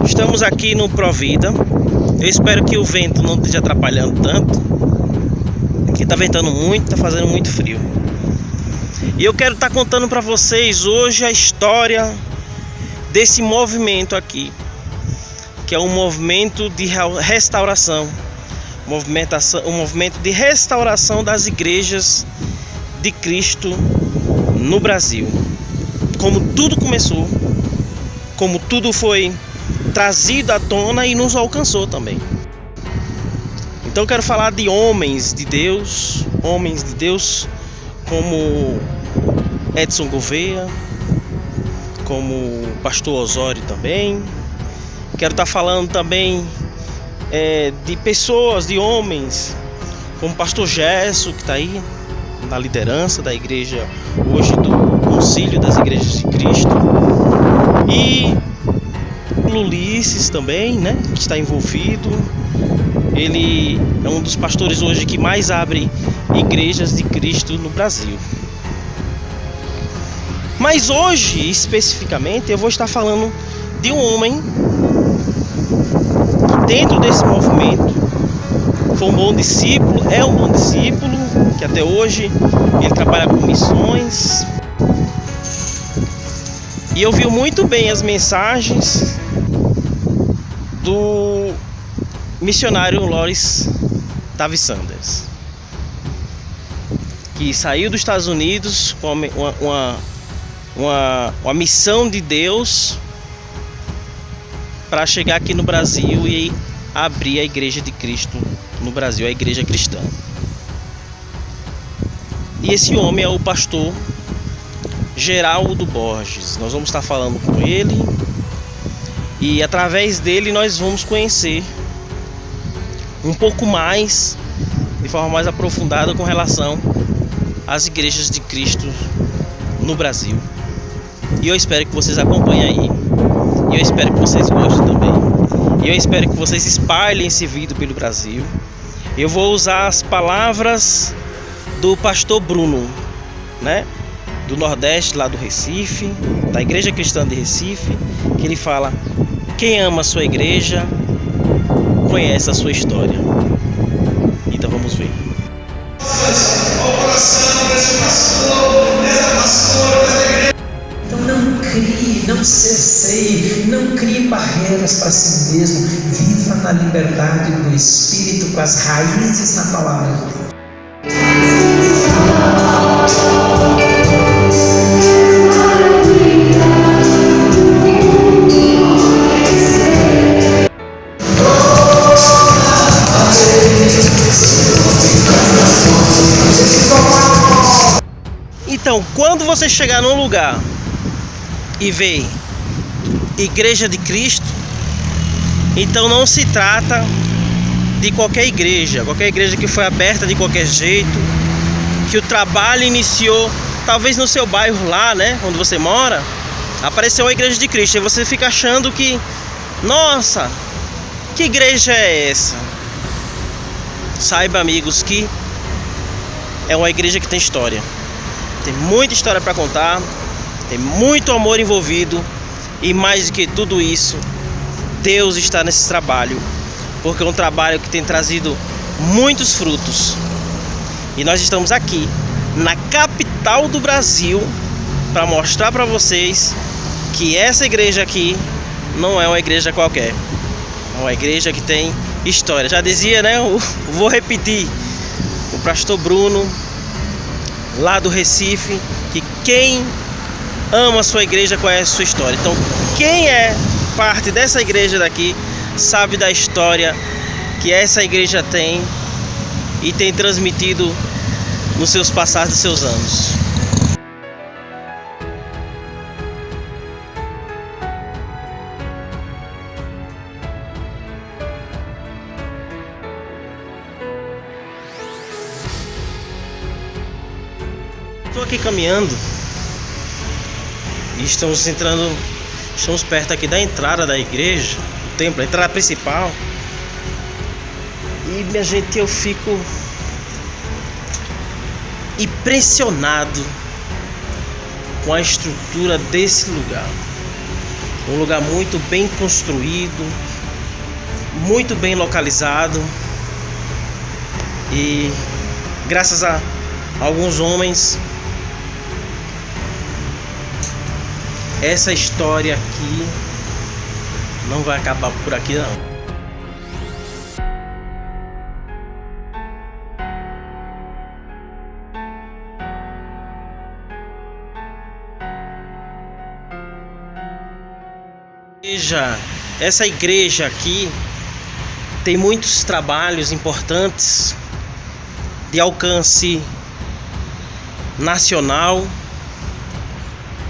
Estamos aqui no Provida. Eu espero que o vento não esteja atrapalhando tanto, porque está ventando muito, está fazendo muito frio. E eu quero estar contando para vocês hoje a história desse movimento aqui, que é um movimento de restauração, um movimento de restauração das igrejas de Cristo no Brasil. Como tudo começou, como tudo foi trazido à tona e nos alcançou também. Então eu quero falar de homens de Deus como Edson Gouveia, como o pastor Osório também. Quero estar falando também de pessoas, de homens, como o pastor Gerson, que está aí na liderança da igreja hoje do Concílio das Igrejas de Cristo, e Ulisses também, né, que está envolvido. Ele é um dos pastores hoje que mais abre igrejas de Cristo no Brasil. Mas hoje, especificamente, eu vou estar falando de um homem que dentro desse movimento foi um bom discípulo, é um bom discípulo, que até hoje ele trabalha com missões. E eu vi muito bem as mensagens do missionário Lawrence Tavis Sanders, que saiu dos Estados Unidos com uma missão de Deus para chegar aqui no Brasil e abrir a igreja de Cristo no Brasil, a igreja cristã. E esse homem é o pastor Geraldo Borges. Nós vamos estar falando com ele e através dele nós vamos conhecer um pouco mais, de forma mais aprofundada, com relação às igrejas de Cristo no Brasil. E eu espero que vocês acompanhem aí. E eu espero que vocês gostem também. E eu espero que vocês espalhem esse vídeo pelo Brasil. Eu vou usar as palavras do pastor Bruno, né? Do Nordeste, lá do Recife, da Igreja Cristã de Recife, que ele fala: quem ama a sua igreja conhece a sua história. Então vamos ver. Então não crie, não cerceie, não crie barreiras para si mesmo. Viva na liberdade do Espírito, com as raízes na palavra de Deus. Então, quando você chegar num lugar e ver Igreja de Cristo, então não se trata de qualquer igreja que foi aberta de qualquer jeito, que o trabalho iniciou talvez no seu bairro lá, né, onde você mora, apareceu a Igreja de Cristo e você fica achando que, nossa, que igreja é essa? Saiba, amigos, que é uma igreja que tem história. Tem muita história para contar, tem muito amor envolvido e, mais do que tudo isso, Deus está nesse trabalho, porque é um trabalho que tem trazido muitos frutos. E nós estamos aqui na capital do Brasil para mostrar para vocês que essa igreja aqui não é uma igreja qualquer, é uma igreja que tem história. Já dizia, né? Vou repetir, o pastor Bruno, lá do Recife, que quem ama a sua igreja conhece a sua história. Então, quem é parte dessa igreja daqui sabe da história que essa igreja tem e tem transmitido nos seus passados e seus anos. Estou aqui caminhando e estamos perto aqui da entrada da igreja, do templo, a entrada principal. E, minha gente, eu fico impressionado com a estrutura desse lugar. Um lugar muito bem construído, muito bem localizado. E graças a alguns homens, essa história aqui não vai acabar por aqui não. Essa igreja aqui tem muitos trabalhos importantes de alcance nacional,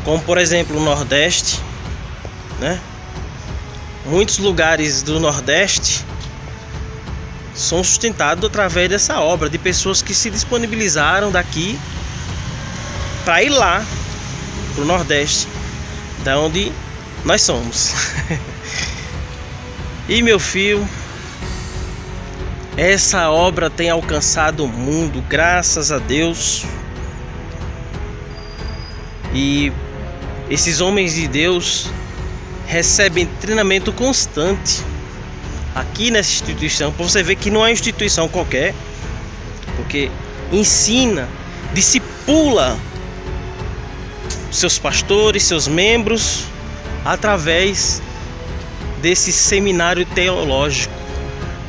como por exemplo o Nordeste, né? Muitos lugares do Nordeste são sustentados através dessa obra, de pessoas que se disponibilizaram daqui para ir lá pro Nordeste, da onde nós somos. E meu filho, essa obra tem alcançado o mundo, graças a Deus. E esses homens de Deus recebem treinamento constante aqui nessa instituição, para você ver que não é uma instituição qualquer, porque ensina, discipula seus pastores, seus membros, através desse seminário teológico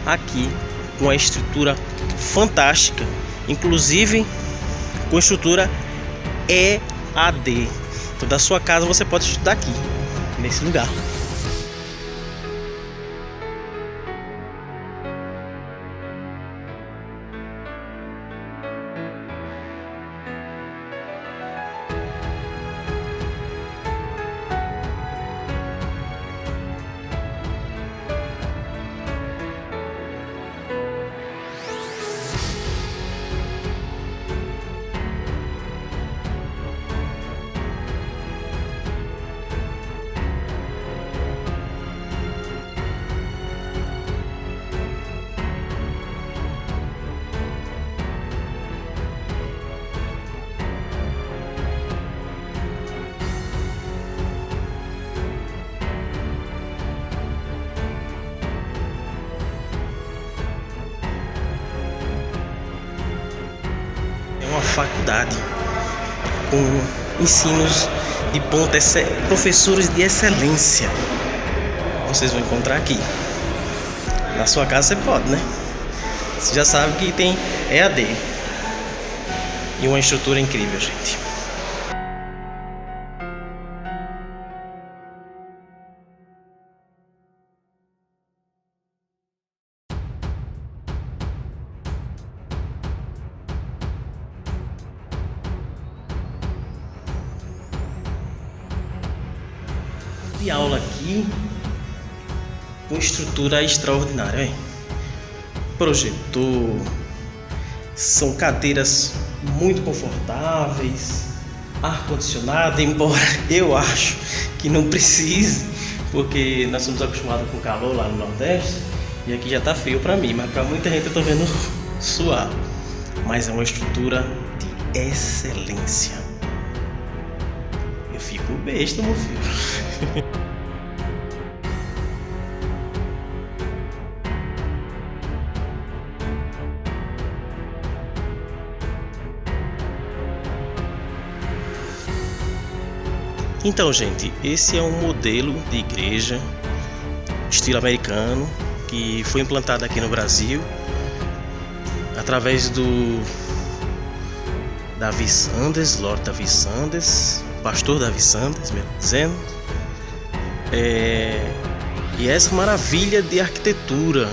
aqui, com uma estrutura fantástica, inclusive com estrutura EAD. Então, da sua casa você pode estudar aqui, nesse lugar. Uma faculdade com ensinos de ponta, professores de excelência. Vocês vão encontrar aqui. Na sua casa você pode, né? Você já sabe que tem EAD e uma estrutura incrível, gente. De aula aqui com estrutura extraordinária, hein? Projetor, são cadeiras muito confortáveis, ar condicionado, embora eu acho que não precise, porque nós somos acostumados com calor lá no Nordeste e aqui já tá frio para mim, mas para muita gente eu tô vendo suar. Mas é uma estrutura de excelência. Eu fico besta, meu filho. Então, gente, esse é um modelo de igreja estilo americano que foi implantado aqui no Brasil através do Davi Sanders, Lord Davi Sanders, pastor Davi Sanders, mesmo dizendo. E essa maravilha de arquitetura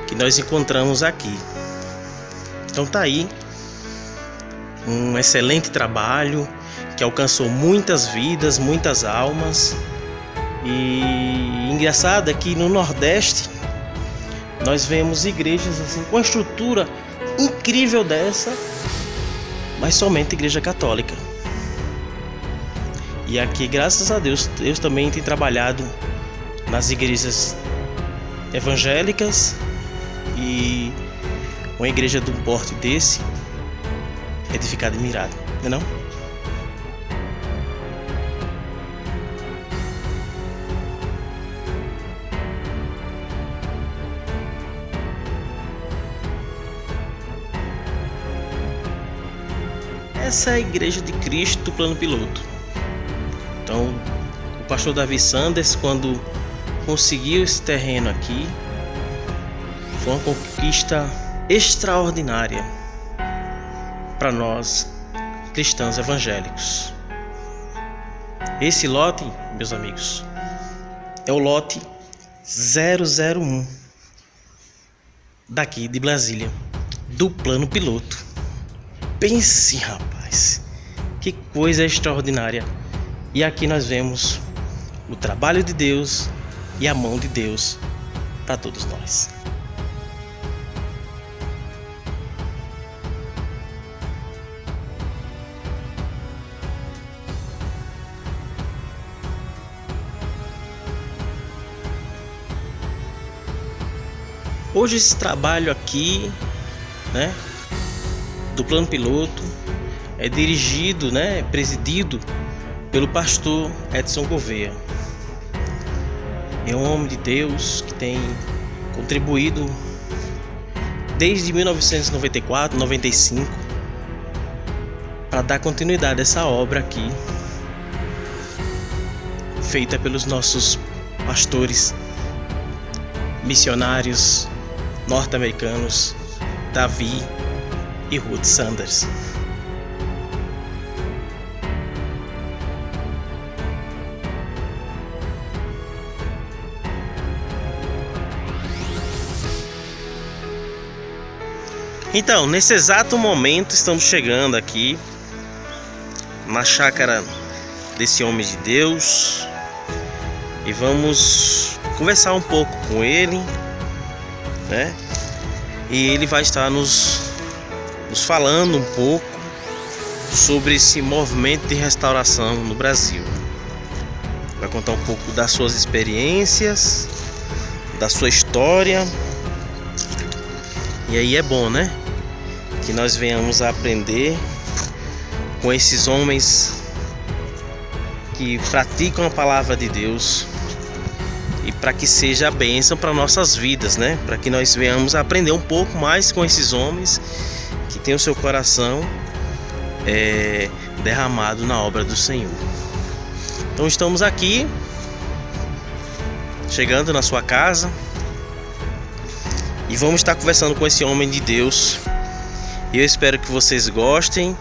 que nós encontramos aqui. Então tá aí um excelente trabalho que alcançou muitas vidas, muitas almas. E engraçado é que no Nordeste nós vemos igrejas assim com a estrutura incrível dessa, mas somente igreja católica. E aqui, graças a Deus, Deus também tem trabalhado nas igrejas evangélicas, e uma igreja de um porte desse é de ficar admirado, não é não? essa é a Igreja de Cristo do Plano Piloto. Então, o pastor Davi Sanders, quando conseguiu esse terreno aqui, foi uma conquista extraordinária para nós cristãos evangélicos. Esse lote, meus amigos, é o lote 001 daqui de Brasília, do Plano Piloto. Pense, rapaz, que coisa extraordinária. E aqui nós vemos o trabalho de Deus e a mão de Deus para todos nós. Hoje esse trabalho aqui, né, do Plano Piloto é dirigido, né, presidido pelo pastor Edson Gouveia. É um homem de Deus que tem contribuído desde 1994, 95 para dar continuidade a essa obra aqui, feita pelos nossos pastores missionários norte-americanos Davi e Ruth Sanders. Então, nesse exato momento estamos chegando aqui na chácara desse homem de Deus e vamos conversar um pouco com ele, né? E ele vai estar nos falando um pouco sobre esse movimento de restauração no Brasil. Vai contar um pouco das suas experiências, da sua história. E aí é bom, né, que nós venhamos a aprender com esses homens que praticam a palavra de Deus, e para que seja a bênção para nossas vidas, né? Para que nós venhamos a aprender um pouco mais com esses homens que têm o seu coração derramado na obra do Senhor. Então estamos aqui, chegando na sua casa, e vamos estar conversando com esse homem de Deus. E eu espero que vocês gostem,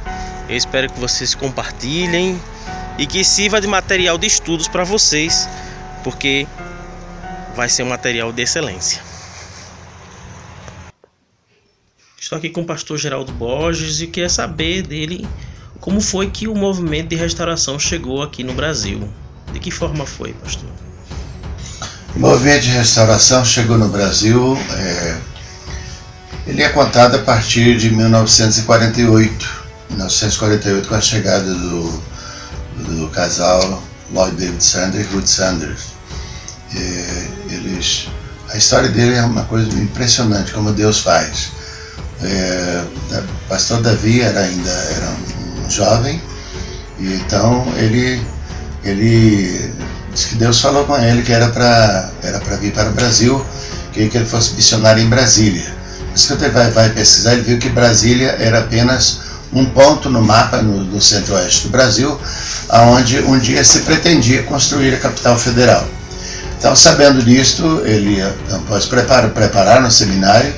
eu espero que vocês compartilhem e que sirva de material de estudos para vocês, porque vai ser um material de excelência. Estou aqui com o pastor Geraldo Borges e queria saber dele como foi que o movimento de restauração chegou aqui no Brasil. De que forma foi, pastor? O movimento de restauração chegou no Brasil, ele é contado a partir de 1948 com a chegada do casal Lloyd David Sanders e Ruth Sanders. A história dele é uma coisa impressionante, como Deus faz. O pastor Davi era um jovem, e então ele disse que Deus falou com ele que era para vir para o Brasil, que ele fosse missionário em Brasília. Mas quando ele vai pesquisar, ele viu que Brasília era apenas um ponto no mapa no centro-oeste do Brasil, aonde um dia se pretendia construir a capital federal. Então, sabendo disto, ele, após preparar no seminário,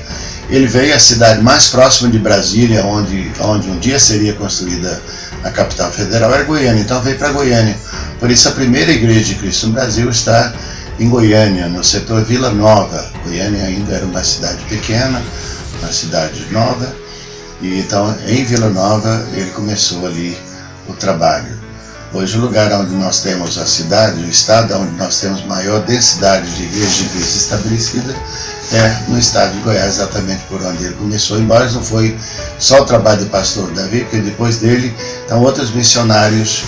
ele veio à cidade mais próxima de Brasília, onde um dia seria construída a capital federal, era Goiânia. Então veio para Goiânia. Por isso a primeira igreja de Cristo no Brasil está em Goiânia, no setor Vila Nova. Goiânia ainda era uma cidade pequena, uma cidade nova, e então em Vila Nova ele começou ali o trabalho. Hoje o lugar onde nós temos a cidade, o estado onde nós temos maior densidade de igrejas de Cristo estabelecida é no estado de Goiás, exatamente por onde ele começou, embora não foi só o trabalho do pastor Davi, porque depois dele, então outros missionários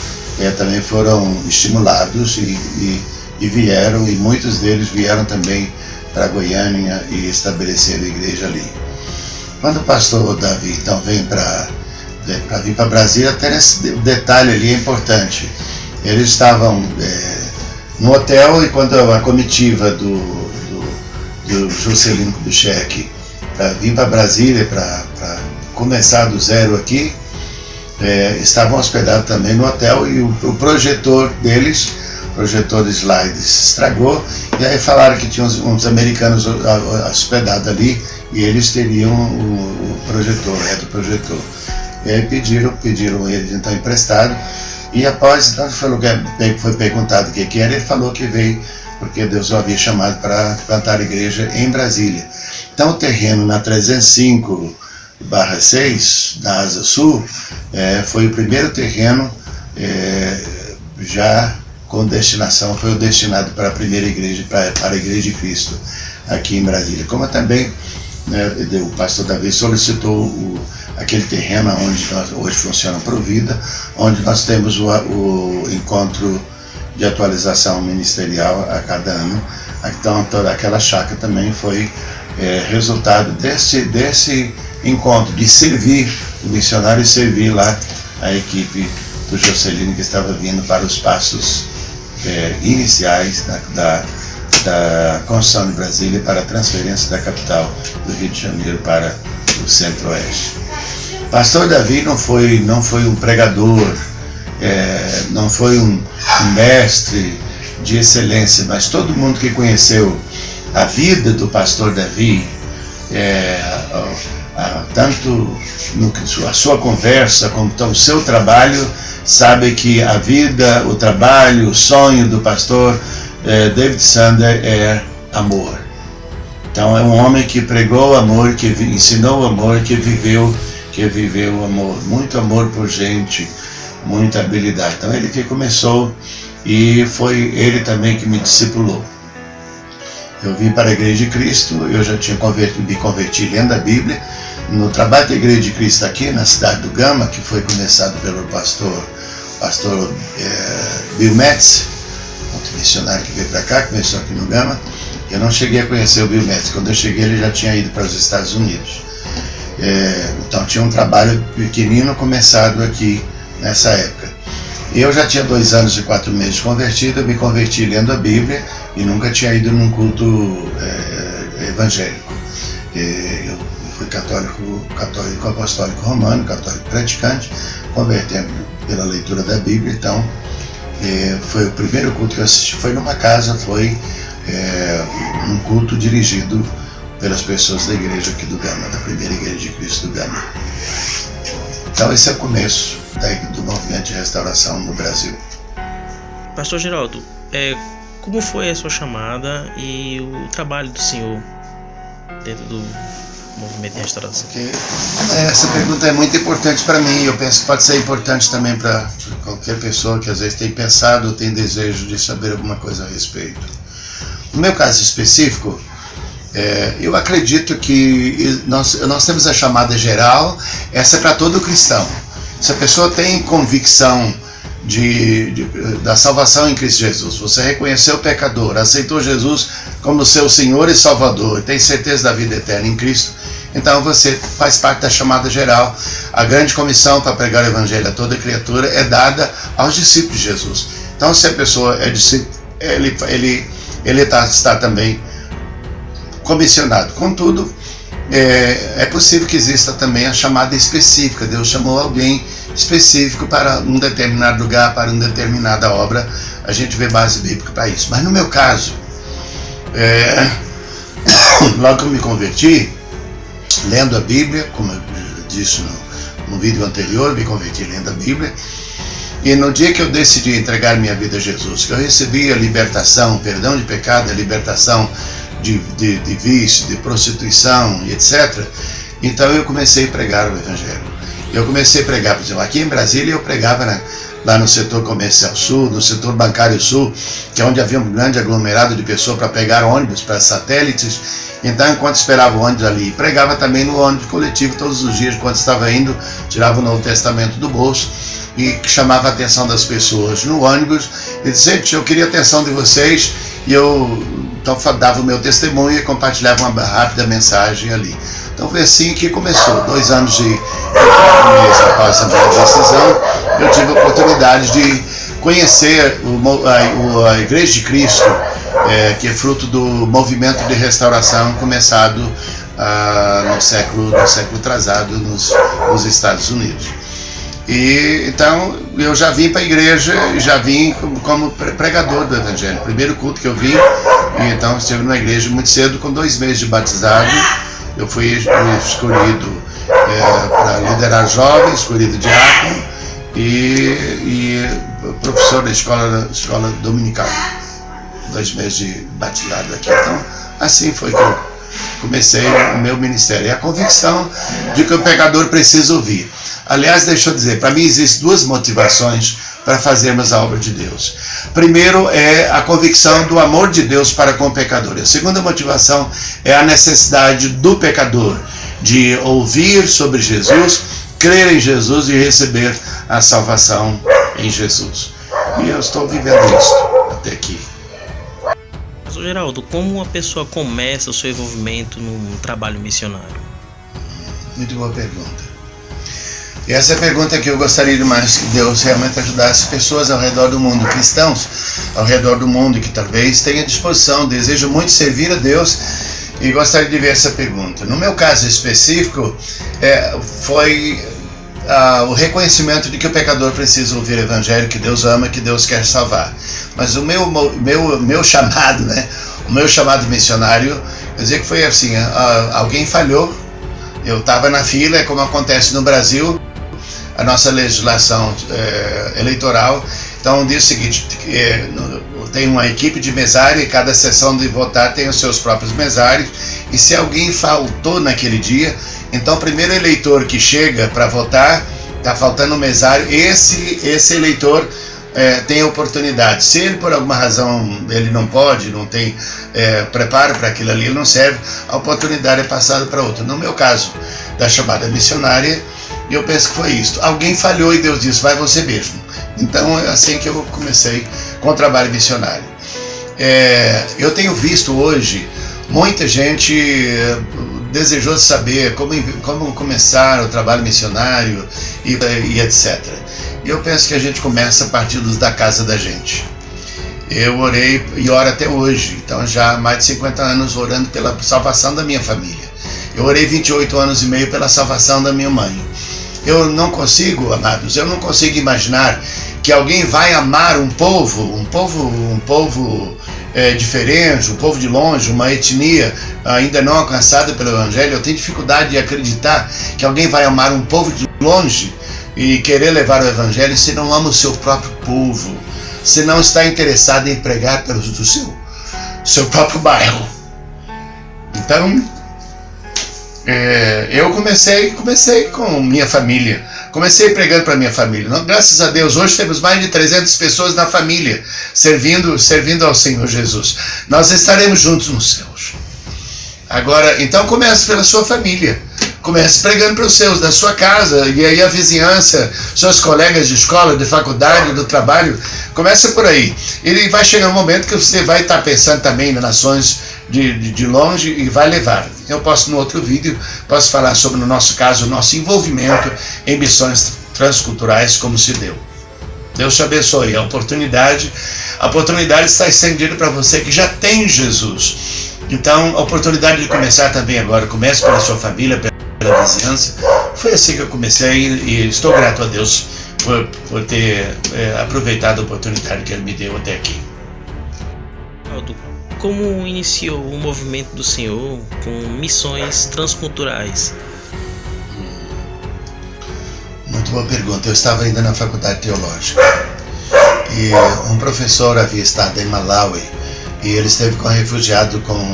também foram estimulados e vieram, e muitos deles vieram também para Goiânia e estabeleceram a igreja ali. Quando o pastor Davi então vem para vir para Brasília, até esse detalhe ali é importante. Eles estavam no hotel, e quando a comitiva do Juscelino Kubitschek para vir para Brasília, para começar do zero aqui, estavam hospedados também no hotel, e o projetor deles, projetor de slides, se estragou, e aí falaram que tinha uns americanos hospedados ali, e eles teriam o projetor, o retroprojetor. E aí pediram ele então emprestado, e após, então foi perguntado o que era, ele falou que veio porque Deus o havia chamado para plantar a igreja em Brasília. Então o terreno na 305/6, na Asa Sul, foi o primeiro terreno já com destinação, foi o destinado para a primeira igreja, para a Igreja de Cristo, aqui em Brasília. Como também o pastor Davi solicitou aquele terreno onde hoje funciona a Provida, onde nós temos o encontro de atualização ministerial a cada ano. Então toda aquela chácara também foi resultado desse encontro, de servir o missionário e servir lá a equipe do Jocelino, que estava vindo para os passos iniciais da construção de Brasília para a transferência da capital do Rio de Janeiro para o Centro-Oeste. Pastor Davi não foi um pregador, não foi um mestre de excelência, mas todo mundo que conheceu a vida do pastor Davi, tanto a sua conversa como o seu trabalho, sabe que a vida, o trabalho, o sonho do pastor David Sander é amor. Então é um homem que pregou amor, que ensinou amor, que viveu o amor, muito amor por gente, muita habilidade. Então ele que começou, e foi ele também que me discipulou. Eu vim para a Igreja de Cristo, eu já tinha me converti lendo a Bíblia, no trabalho da Igreja de Cristo aqui na cidade do Gama, que foi começado pelo pastor Bill Metz, outro missionário que veio para cá, começou aqui no Gama. Eu não cheguei a conhecer o Bill Metz, quando eu cheguei ele já tinha ido para os Estados Unidos. Então tinha um trabalho pequenino começado aqui nessa época. Eu já tinha 2 anos e 4 meses de convertido, eu me converti lendo a Bíblia e nunca tinha ido num culto evangélico. Eu fui católico apostólico romano, católico praticante, convertendo pela leitura da Bíblia. Então foi o primeiro culto que eu assisti, foi numa casa, foi um culto dirigido pelas pessoas da igreja aqui do Gama, da primeira Igreja de Cristo do Gama. Então esse é o começo do movimento de restauração no Brasil. Pastor Geraldo, como foi a sua chamada e o trabalho do senhor dentro do movimento de restauração? Essa pergunta é muito importante para mim, e eu penso que pode ser importante também para qualquer pessoa que às vezes tem pensado ou tem desejo de saber alguma coisa a respeito. No meu caso específico, eu acredito que nós temos a chamada geral, essa é para todo cristão. Se a pessoa tem convicção da salvação em Cristo Jesus, você reconheceu o pecador, aceitou Jesus como seu Senhor e Salvador, tem certeza da vida eterna em Cristo, então você faz parte da chamada geral. A grande comissão para pregar o Evangelho a toda criatura é dada aos discípulos de Jesus. Então se a pessoa é discípulo, ele está também comissionado. Contudo, é possível que exista também a chamada específica. Deus chamou alguém específico para um determinado lugar, para uma determinada obra. A gente vê base bíblica para isso. Mas no meu caso, logo que eu me converti, lendo a Bíblia, como eu disse no vídeo anterior, me converti lendo a Bíblia. E no dia que eu decidi entregar minha vida a Jesus, que eu recebi a libertação, perdão de pecado, a libertação de vício, de prostituição e etc., então eu comecei a pregar o Evangelho. Eu comecei a pregar, por exemplo, aqui em Brasília eu pregava lá no setor comercial sul, no setor bancário sul, que é onde havia um grande aglomerado de pessoas para pegar ônibus, para satélites. Então, enquanto esperava o ônibus ali, pregava também no ônibus coletivo todos os dias, quando estava indo, tirava o Novo Testamento do bolso e chamava a atenção das pessoas no ônibus e dizia: gente, eu queria a atenção de vocês, e eu então dava o meu testemunho e compartilhava uma rápida mensagem ali. Então foi assim que começou. 2 anos e 4 meses após essa minha decisão, eu tive a oportunidade de conhecer a Igreja de Cristo, que é fruto do movimento de restauração começado no século atrasado nos Estados Unidos. E então eu já vim para a igreja, já vim como pregador do evangelho. Primeiro culto que eu vim, e então estive numa igreja muito cedo, com 2 meses de batizado. Eu fui escolhido para liderar jovens, escolhido diácono e professor da escola dominical. 2 meses de batizado aqui. Então, assim foi que eu comecei o meu ministério. E a convicção de que o pecador precisa ouvir. Aliás, deixa eu dizer, para mim existem 2 motivações para fazermos a obra de Deus. Primeiro é a convicção do amor de Deus para com o pecador. A segunda motivação é a necessidade do pecador de ouvir sobre Jesus, crer em Jesus e receber a salvação em Jesus. E eu estou vivendo isso até aqui. Pastor Geraldo, como uma pessoa começa o seu envolvimento num trabalho missionário? Muito boa pergunta. E essa é a pergunta que eu gostaria demais que Deus realmente ajudasse pessoas ao redor do mundo, cristãos ao redor do mundo, que talvez tenham disposição, desejam muito servir a Deus e gostaria de ver essa pergunta. No meu caso específico, foi o reconhecimento de que o pecador precisa ouvir o evangelho, que Deus ama, que Deus quer salvar. Mas o meu chamado, né, o meu chamado missionário, quer dizer que foi assim, alguém falhou, eu estava na fila, como acontece no Brasil, a nossa legislação eleitoral. Então diz o seguinte, tem uma equipe de mesário e cada sessão de votar tem os seus próprios mesários, e se alguém faltou naquele dia, então o primeiro eleitor que chega para votar, está faltando um mesário, esse eleitor tem a oportunidade. Se ele por alguma razão ele não pode, não tem preparo para aquilo ali, ele não serve, a oportunidade é passada para outro. No meu caso da chamada missionária, eu penso que foi isso. Alguém falhou e Deus disse, vai você mesmo. Então é assim que eu comecei com o trabalho missionário. Eu tenho visto hoje muita gente desejosa saber como começar o trabalho missionário e etc. E eu penso que a gente começa a partir da casa da gente. Eu orei e oro até hoje, então já há mais de 50 anos orando pela salvação da minha família. Eu orei 28 anos e meio pela salvação da minha mãe. Eu não consigo, amados, eu não consigo imaginar que alguém vai amar um povo diferente, um povo de longe, uma etnia ainda não alcançada pelo Evangelho. Eu tenho dificuldade de acreditar que alguém vai amar um povo de longe e querer levar o Evangelho se não ama o seu próprio povo, se não está interessado em pregar do seu próprio bairro. Então, eu comecei com minha família. Comecei pregando para minha família. Graças a Deus, hoje temos mais de 300 pessoas na família, servindo ao Senhor Jesus. Nós estaremos juntos nos céus. Agora, então comece pela sua família. Comece pregando para os seus, da sua casa, e aí a vizinhança, seus colegas de escola, de faculdade, do trabalho. Começa por aí. E vai chegar um momento que você vai estar pensando também nas nações de longe e vai levar. Eu posso, no outro vídeo, falar sobre, no nosso caso, o nosso envolvimento em missões transculturais, como se deu. Deus te abençoe. A oportunidade está estendida para você que já tem Jesus. Então, a oportunidade de começar também agora. Comece pela sua família, pela vizinhança. Foi assim que eu comecei e estou grato a Deus por ter aproveitado a oportunidade que Ele me deu até aqui. Como iniciou o movimento do Senhor com missões transculturais? Muito boa pergunta. Eu estava ainda na faculdade teológica e um professor havia estado em Malawi e ele esteve com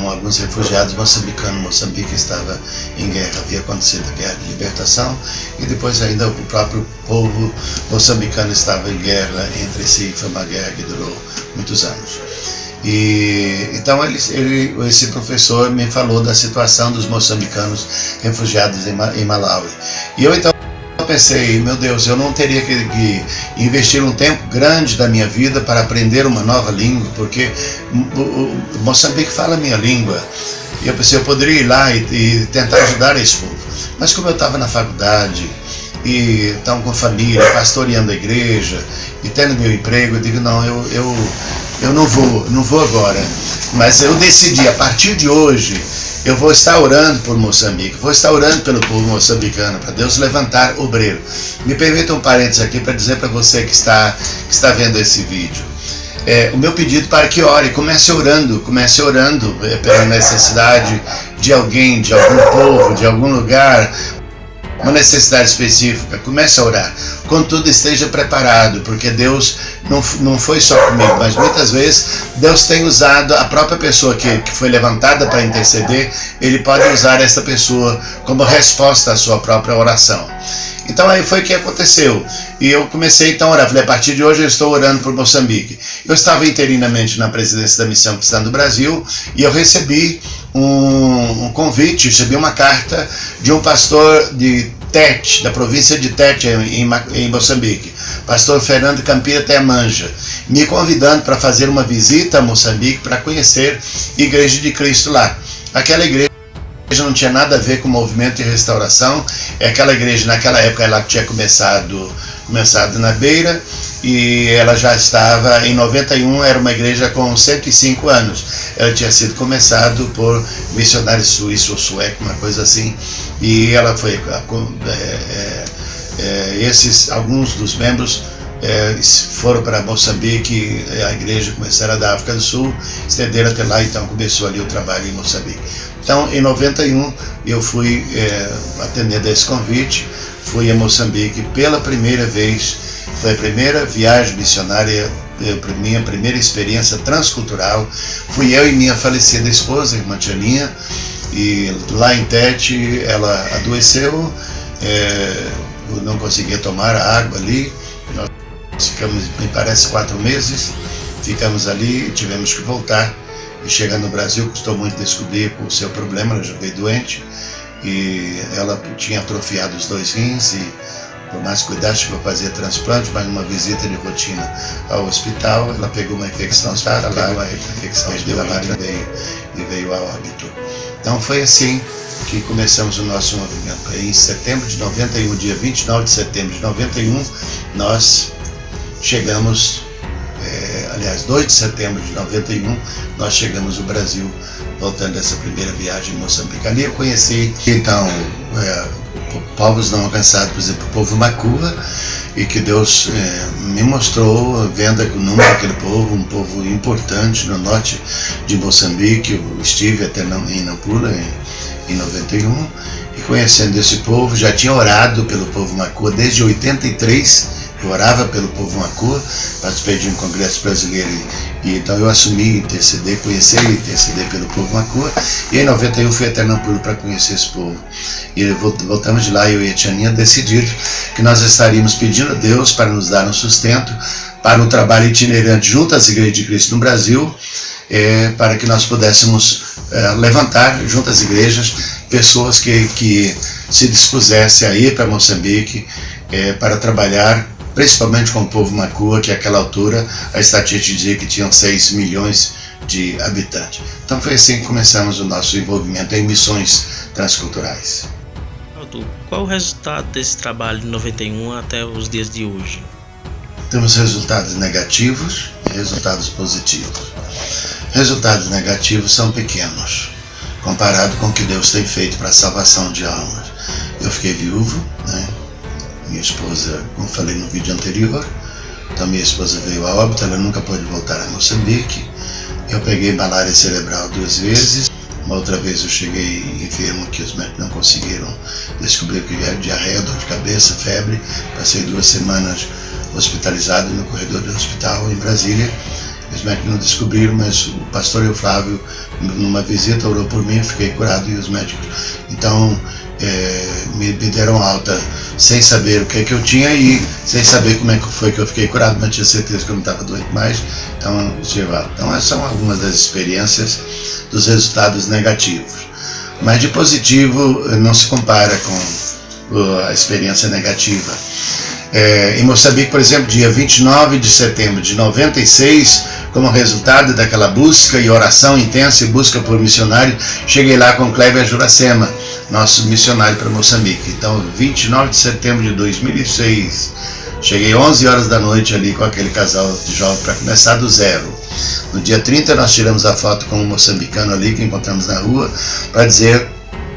alguns refugiados moçambicanos. Moçambique estava em guerra, havia acontecido a guerra de libertação e depois ainda o próprio povo moçambicano estava em guerra entre si. Foi uma guerra que durou muitos anos. E então esse professor me falou da situação dos moçambicanos refugiados em Malawi. E eu então pensei, meu Deus, eu não teria que investir um tempo grande da minha vida para aprender uma nova língua, porque Moçambique fala a minha língua. E eu pensei, eu poderia ir lá e tentar ajudar esse povo. Mas como eu estava na faculdade, e então com família, pastoreando a igreja, e tendo meu emprego, eu digo, não, eu não vou agora. Mas eu decidi, a partir de hoje, eu vou estar orando por Moçambique, vou estar orando pelo povo moçambicano, para Deus levantar obreiro. Me permita um parênteses aqui para dizer para você que está vendo esse vídeo. O meu pedido para que ore, comece orando pela necessidade de alguém, de algum povo, de algum lugar, uma necessidade específica, comece a orar. Contudo, esteja preparado, porque Deus não foi só comigo, mas muitas vezes Deus tem usado a própria pessoa que foi levantada para interceder, Ele pode usar essa pessoa como resposta à sua própria oração. Então aí foi o que aconteceu, e eu comecei então a orar, falei, a partir de hoje eu estou orando por Moçambique. Eu estava interinamente na presidência da Missão Cristã do Brasil, e eu recebi um convite, recebi uma carta de um pastor de Tete, da província de Tete, em Moçambique, pastor Fernando Campira Teamanja, me convidando para fazer uma visita a Moçambique para conhecer a Igreja de Cristo lá. Aquela igreja não tinha nada a ver com o movimento de restauração, aquela igreja naquela época ela tinha começado na Beira, e ela já estava, em 91, era uma igreja com 105 anos, ela tinha sido começado por missionários suíços ou suecos, uma coisa assim, e ela foi, alguns dos membros foram para Moçambique, a igreja começaram da África do Sul, estenderam até lá, então começou ali o trabalho em Moçambique. Então, em 91, eu fui atendendo a esse convite, fui a Moçambique pela primeira vez, foi a primeira viagem missionária, minha primeira experiência transcultural. Fui eu e minha falecida esposa, irmã Tianinha, e lá em Tete ela adoeceu, não conseguia tomar a água ali, nós ficamos, me parece, 4 meses, ficamos ali e tivemos que voltar. E chegando no Brasil, custou muito descobrir o seu problema, ela já veio doente, e ela tinha atrofiado os 2 rins, e por mais cuidado chegou a fazer transplante, mas numa visita de rotina ao hospital, ela pegou uma infecção hospitalar, uma infecção hospitalar e veio a óbito. Então foi assim que começamos o nosso movimento. Em setembro de 91, dia 29 de setembro de 91, nós chegamos, aliás, 2 de setembro de 91, nós chegamos no Brasil, voltando dessa primeira viagem em Moçambique. Ali eu conheci, então, povos não alcançados, por exemplo, o povo Macua, e que Deus me mostrou, vendo o número daquele povo, um povo importante no norte de Moçambique. Eu estive até em Nampula em 91, e conhecendo esse povo, já tinha orado pelo povo Macua desde 83, eu orava pelo povo Macua, participei de um congresso brasileiro, e então eu assumi interceder, conhecer e interceder pelo povo Macua, e em 91 fui até Nampula para conhecer esse povo. E voltamos de lá, eu e a Tianinha, decididos que nós estaríamos pedindo a Deus para nos dar um sustento para um trabalho itinerante junto às igrejas de Cristo no Brasil, para que nós pudéssemos levantar junto às igrejas pessoas que se dispusessem a ir para Moçambique para trabalhar, principalmente com o povo Macua, que àquela altura a estatística dizia que tinham 6 milhões de habitantes. Então foi assim que começamos o nosso envolvimento em missões transculturais. Qual o resultado desse trabalho de 91 até os dias de hoje? Temos resultados negativos e resultados positivos. Resultados negativos são pequenos, comparado com o que Deus tem feito para a salvação de almas. Eu fiquei viúvo, né? Minha esposa, como falei no vídeo anterior, então minha esposa veio a óbito, ela nunca pôde voltar a Moçambique. Eu peguei malária cerebral 2 vezes, uma outra vez eu cheguei enfermo, que os médicos não conseguiram descobrir que era diarreia, dor de cabeça, febre. Passei 2 semanas hospitalizado no corredor do hospital em Brasília. Os médicos não descobriram, mas o pastor Euflávio, numa visita, orou por mim, fiquei curado, e os médicos então me deram alta sem saber o que eu tinha e sem saber como é que foi que eu fiquei curado, mas tinha certeza que eu não estava doente mais. Então essas são algumas das experiências dos resultados negativos. Mas de positivo não se compara com a experiência negativa. Em Moçambique, por exemplo, dia 29 de setembro de 96, como resultado daquela busca e oração intensa e busca por missionário, cheguei lá com Kleber Juracema, nosso missionário para Moçambique. Então, 29 de setembro de 2006, cheguei 11 horas da noite ali com aquele casal de jovens para começar do zero. No dia 30 nós tiramos a foto com um moçambicano ali que encontramos na rua, para dizer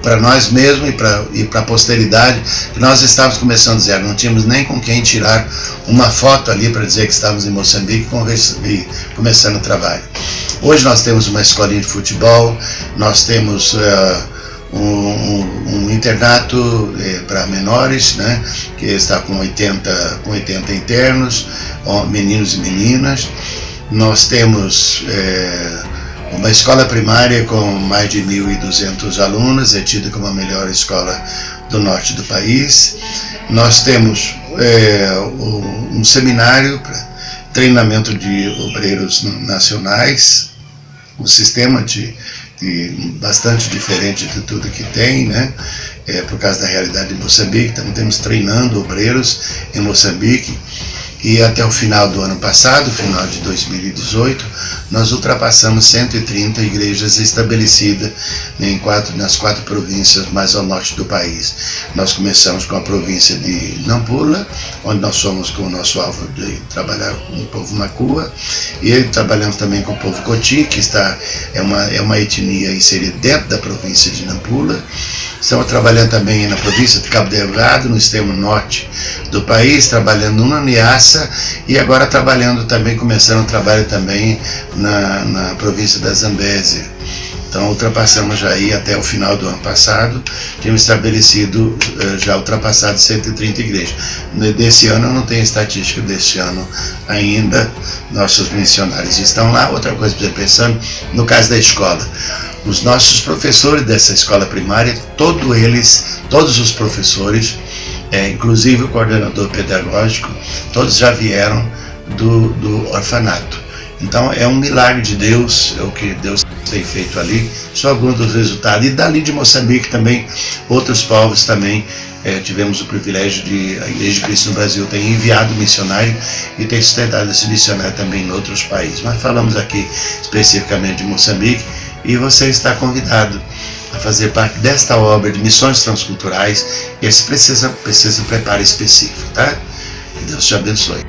para nós mesmos e para a posteridade que nós estávamos começando zero, não tínhamos nem com quem tirar uma foto ali para dizer que estávamos em Moçambique e começando o trabalho. Hoje nós temos uma escolinha de futebol, nós temos um internato para menores, né, que está com 80 internos, meninos e meninas. Nós temos uma escola primária com mais de 1.200 alunos, é tida como a melhor escola do norte do país. Nós temos um seminário para treinamento de obreiros nacionais, um sistema bastante diferente de tudo que tem, né? Por causa da realidade de Moçambique. Então temos treinando obreiros em Moçambique. E até o final do ano passado, final de 2018, nós ultrapassamos 130 igrejas estabelecidas nas 4 províncias mais ao norte do país. Nós começamos com a província de Nampula, onde nós somos com o nosso alvo de trabalhar com o povo Macua, e trabalhamos também com o povo Coti, que é uma etnia inserida dentro da província de Nampula. Estamos trabalhando também na província de Cabo Delgado, no extremo norte do país, trabalhando na Niassa e agora começando o trabalho também na província da Zambésia. Então ultrapassamos já aí até o final do ano passado, tínhamos ultrapassado 130 igrejas. Desse ano eu não tenho estatística desse ano ainda, nossos missionários estão lá. Outra coisa para você pensando, no caso da escola, os nossos professores dessa escola primária, todos os professores, inclusive o coordenador pedagógico, todos já vieram do orfanato. Então é um milagre de Deus, é o que Deus tem feito ali, só alguns dos resultados. E dali de Moçambique também, outros povos também, tivemos o privilégio de a Igreja de Cristo no Brasil ter enviado missionário e ter sustentado esse missionário também em outros países. Mas falamos aqui especificamente de Moçambique, e você está convidado a fazer parte desta obra de missões transculturais. Esse precisa preparo específico, tá? Que Deus te abençoe.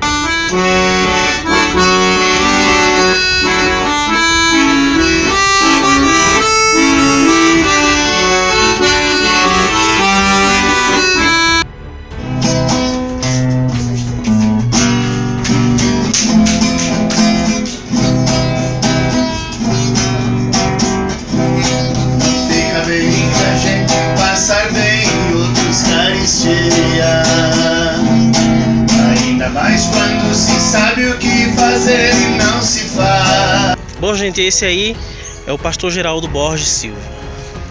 Ainda mais quando se sabe o que fazer e não se faz. Bom, gente, esse aí é o pastor Geraldo Borges Silva,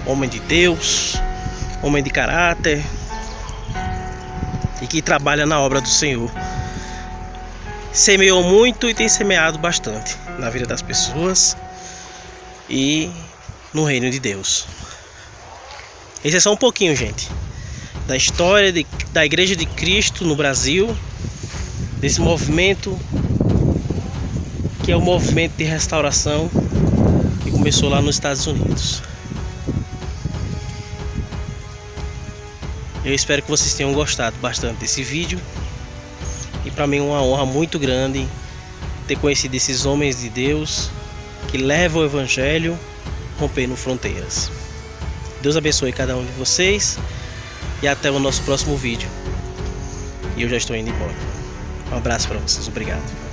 homem de Deus, homem de caráter e que trabalha na obra do Senhor. Semeou muito e tem semeado bastante na vida das pessoas e no reino de Deus. Esse é só um pouquinho, gente, da história da Igreja de Cristo no Brasil, desse movimento que é o movimento de restauração que começou lá nos Estados Unidos. Eu espero que vocês tenham gostado bastante desse vídeo, e para mim é uma honra muito grande ter conhecido esses homens de Deus que levam o Evangelho rompendo fronteiras. Deus abençoe cada um de vocês e até o nosso próximo vídeo. E eu já estou indo embora. Um abraço para vocês, obrigado.